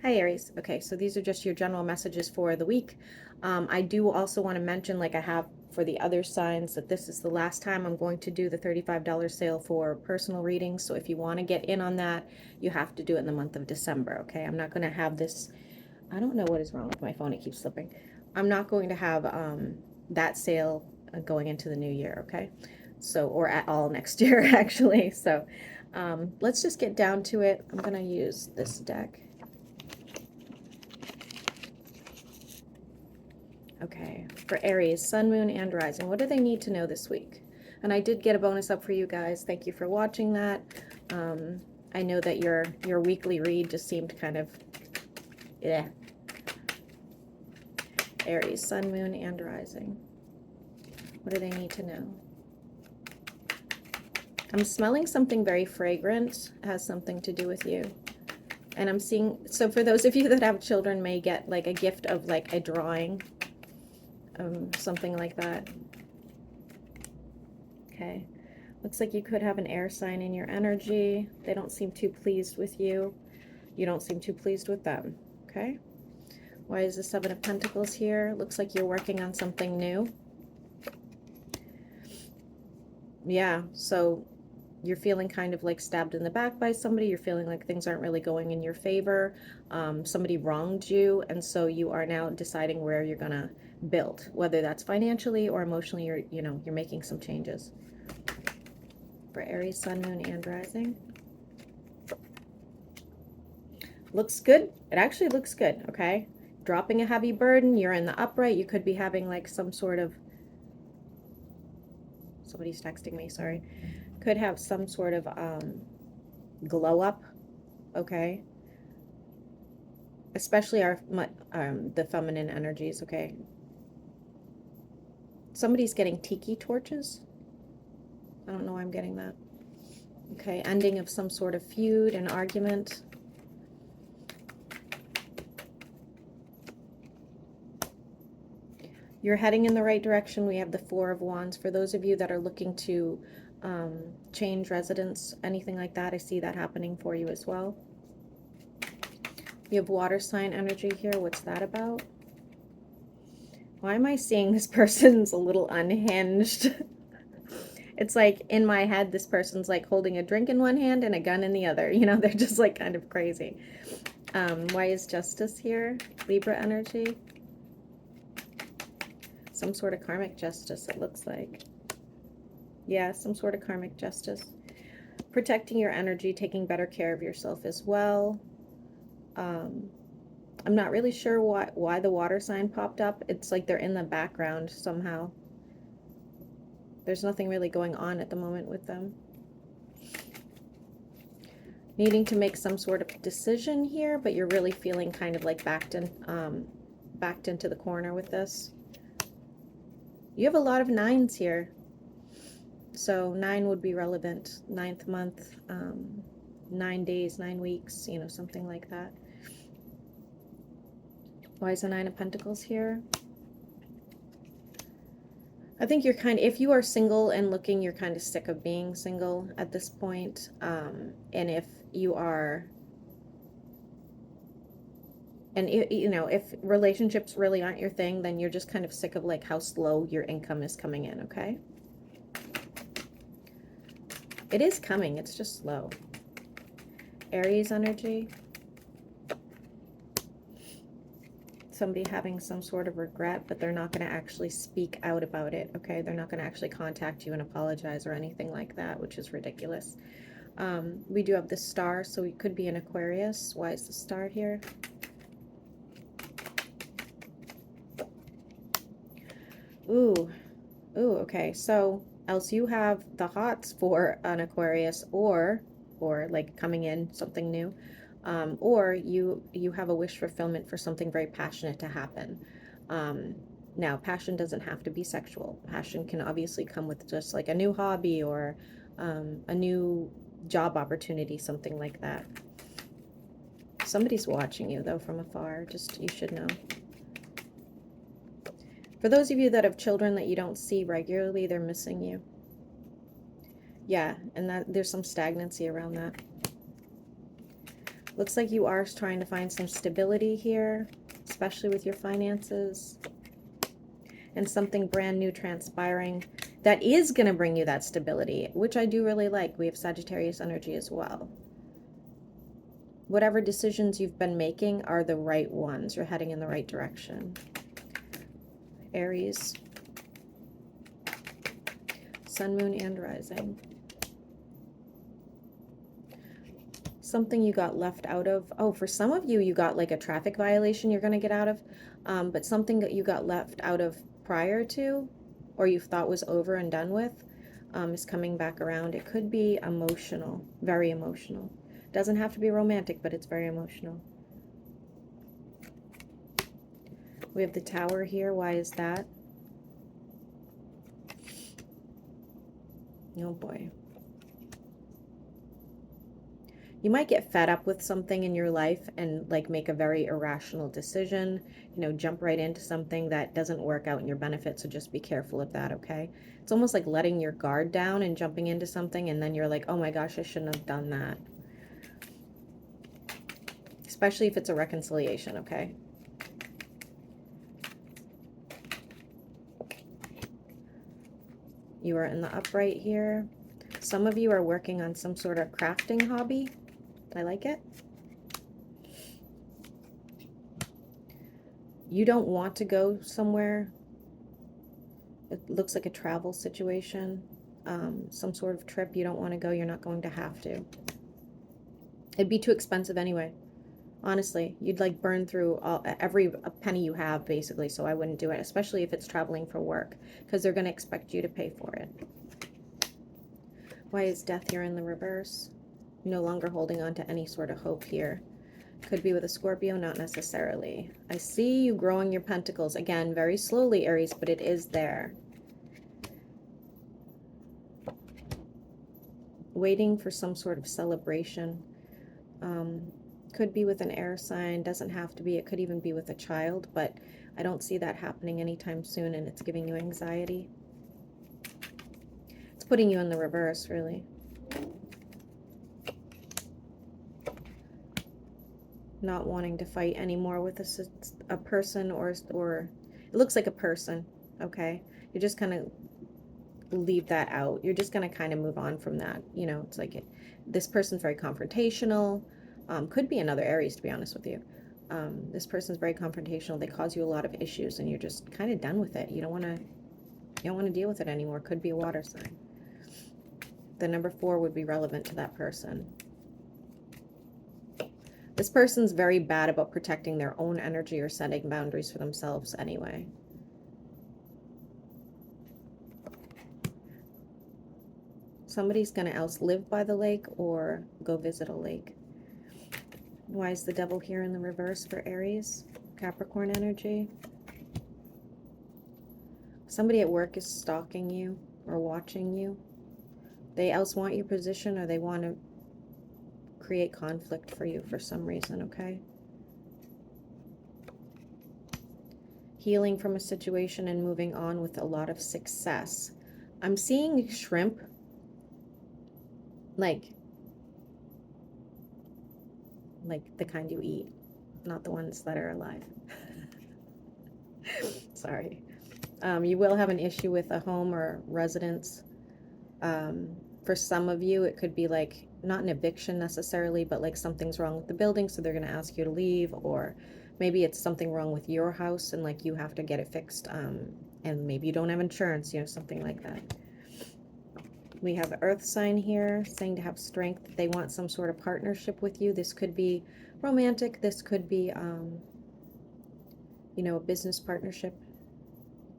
Hi Aries. Okay, so these are just your general messages for the week. I do also want to mention, like I have for the other signs, that this is the last time I'm going to do the $35 sale for personal readings. So if you want to get in on that, you have to do it in the month of December. Okay, I'm not going to have this. I don't know what is wrong with my phone. It keeps slipping. I'm not going to have that sale going into the new year. Okay, so or at all next year actually. So let's just get down to it. I'm going to use this deck. Okay, for Aries, Sun, Moon, and Rising, what do they need to know this week? And I did get a bonus up for you guys. Thank you for watching that. I know that your weekly read just seemed kind of, yeah. Aries, Sun, Moon, and Rising. What do they need to know? I'm smelling something very fragrant. It has something to do with you. And I'm seeing, so for those of you that have children, may get like a gift of like a drawing. Something like that. Okay. Looks like you could have an air sign in your energy. They don't seem too pleased with you. You don't seem too pleased with them. Okay. Why is the Seven of Pentacles here? Looks like you're working on something new. Yeah, so you're feeling kind of like stabbed in the back by somebody. You're feeling like things aren't really going in your favor. Somebody wronged you, and so you are now deciding where you're gonna build, whether that's financially or emotionally. You're making some changes. For Aries, Sun, Moon, and Rising. Looks good. It actually looks good. Okay, dropping a heavy burden. You're in the upright. You could be having like some sort of, somebody's texting me, sorry, could have some sort of glow up. Okay, especially the feminine energies. Okay, somebody's getting tiki torches. I don't know why I'm getting that. Okay, ending of some sort of feud and argument. You're heading in the right direction. We have the Four of Wands. For those of you that are looking to change residence, anything like that, I see that happening for you as well. You have water sign energy here. What's that about? Why am I seeing this person's a little unhinged? It's like in my head, this person's like holding a drink in one hand and a gun in the other. You know, they're just like kind of crazy. Why is Justice here? Libra energy. Some sort of karmic justice, it looks like. Yeah, some sort of karmic justice. Protecting your energy, taking better care of yourself as well. I'm not really sure why the water sign popped up. It's like they're in the background somehow. There's nothing really going on at the moment with them. Needing to make some sort of decision here, but you're really feeling kind of like backed into the corner with this. You have a lot of nines here. So 9 would be relevant. 9th month, 9 days, 9 weeks, you know, something like that. Why is the Nine of Pentacles here? I think you're if you are single and looking, you're kind of sick of being single at this point. And if you are, and if relationships really aren't your thing, then you're just kind of sick of like how slow your income is coming in, okay? It is coming, it's just slow. Aries energy. Somebody having some sort of regret, but they're not going to actually speak out about it, okay? They're not going to actually contact you and apologize or anything like that, which is ridiculous. We do have the Star, so we could be an Aquarius. Why is the Star here? Ooh, okay. So else you have the hots for an Aquarius, or like coming in something new, or you have a wish fulfillment for something very passionate to happen. Now, passion doesn't have to be sexual. Passion can obviously come with just like a new hobby or a new job opportunity, something like that. Somebody's watching you though from afar. Just, you should know. For those of you that have children that you don't see regularly, they're missing you. Yeah, and that there's some stagnancy around that. Looks like you are trying to find some stability here, especially with your finances, and something brand new transpiring that is going to bring you that stability, which I do really like. We have Sagittarius energy as well. Whatever decisions you've been making are the right ones. You're heading in the right direction. Aries. Sun, moon, and rising. Something you got left out of. Oh, for some of you, you got like a traffic violation you're going to get out of. But something that you got left out of prior to, or you thought was over and done with, is coming back around. It could be emotional, very emotional. Doesn't have to be romantic, but it's very emotional. We have the Tower here. Why is that? Oh boy. You might get fed up with something in your life and like make a very irrational decision, you know, jump right into something that doesn't work out in your benefit. So just be careful of that, okay? It's almost like letting your guard down and jumping into something, and then you're like, oh my gosh, I shouldn't have done that. Especially if it's a reconciliation, okay? You are in the upright here. Some of you are working on some sort of crafting hobby. I like it. You don't want to go somewhere. It looks like a travel situation, some sort of trip. You don't want to go. You're not going to have to. It'd be too expensive anyway. Honestly, you'd like burn through every penny you have basically, so I wouldn't do it, especially if it's traveling for work, because they're going to expect you to pay for it. Why is death here in the reverse? No longer holding on to any sort of hope here. Could be with a Scorpio, not necessarily. I see you growing your pentacles. Again, very slowly, Aries, but it is there. Waiting for some sort of celebration. Could be with an air sign, doesn't have to be. It could even be with a child, but I don't see that happening anytime soon, and it's giving you anxiety. It's putting you in the reverse, really. Not wanting to fight anymore with a person, or it looks like a person, okay? You're just kind of leave that out. You're just going to kind of move on from that. You know, it's like this person's very confrontational. Could be another Aries, to be honest with you. This person's very confrontational. They cause you a lot of issues, and you're just kind of done with it. You don't want to deal with it anymore. Could be a water sign. The number 4 would be relevant to that person. This person's very bad about protecting their own energy or setting boundaries for themselves anyway. Somebody's going to else live by the lake or go visit a lake. Why is the devil here in the reverse for Aries? Capricorn energy. Somebody at work is stalking you or watching you. They else want your position, or they want to create conflict for you for some reason, okay? Healing from a situation and moving on with a lot of success. I'm seeing shrimp, like the kind you eat, not the ones that are alive. Sorry. You will have an issue with a home or residence. For some of you, it could be like not an eviction necessarily, but like something's wrong with the building, so they're going to ask you to leave, or maybe it's something wrong with your house and like you have to get it fixed, and maybe you don't have insurance, you know, something like that. We have the earth sign here saying to have strength. They want some sort of partnership with you. This could be romantic. This could be, you know, a business partnership.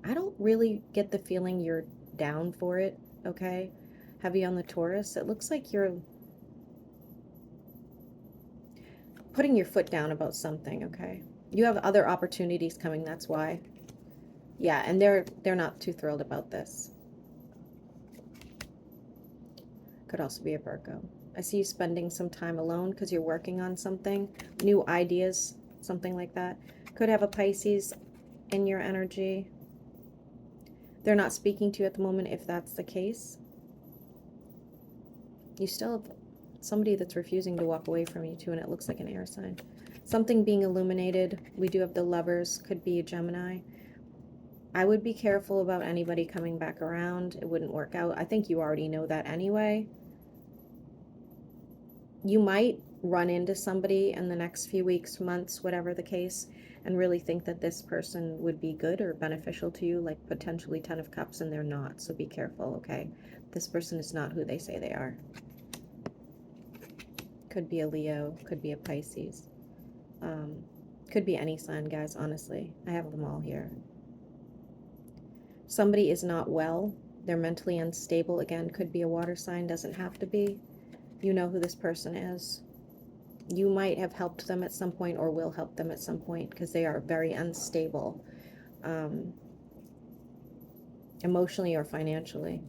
I don't really get the feeling you're down for it, okay? Heavy on the Taurus. It looks like you're putting your foot down about something, okay? You have other opportunities coming, that's why. Yeah, and they're not too thrilled about this. Could also be a Virgo. I see you spending some time alone because you're working on something, new ideas, something like that. Could have a Pisces in your energy. They're not speaking to you at the moment if that's the case. You still have somebody that's refusing to walk away from you too, and it looks like an air sign. Something being illuminated. We do have the Lovers, could be a Gemini. I would be careful about anybody coming back around. It wouldn't work out. I think you already know that anyway. You might run into somebody in the next few weeks, months, whatever the case, and really think that this person would be good or beneficial to you, like potentially 10 of Cups, and they're not. So be careful, okay? This person is not who they say they are. Could be a Leo, could be a Pisces. Could be any sign, guys, honestly. I have them all here. Somebody is not well. They're mentally unstable. Again, could be a water sign, doesn't have to be. You know who this person is. You might have helped them at some point or will help them at some point because they are very unstable, emotionally or financially.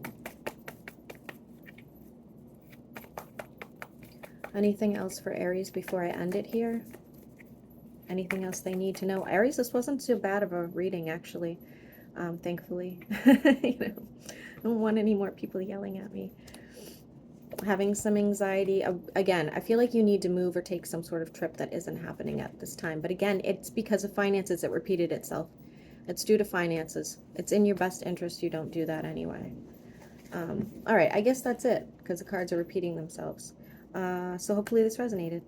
Anything else for Aries before I end it here? Anything else they need to know? Aries, this wasn't so bad of a reading, actually, thankfully. You know, I don't want any more people yelling at me. Having some anxiety. Again, I feel like you need to move or take some sort of trip that isn't happening at this time. But again, it's because of finances. It repeated itself. It's due to finances. It's in your best interest you don't do that anyway. All right, I guess that's it because the cards are repeating themselves. So hopefully this resonated.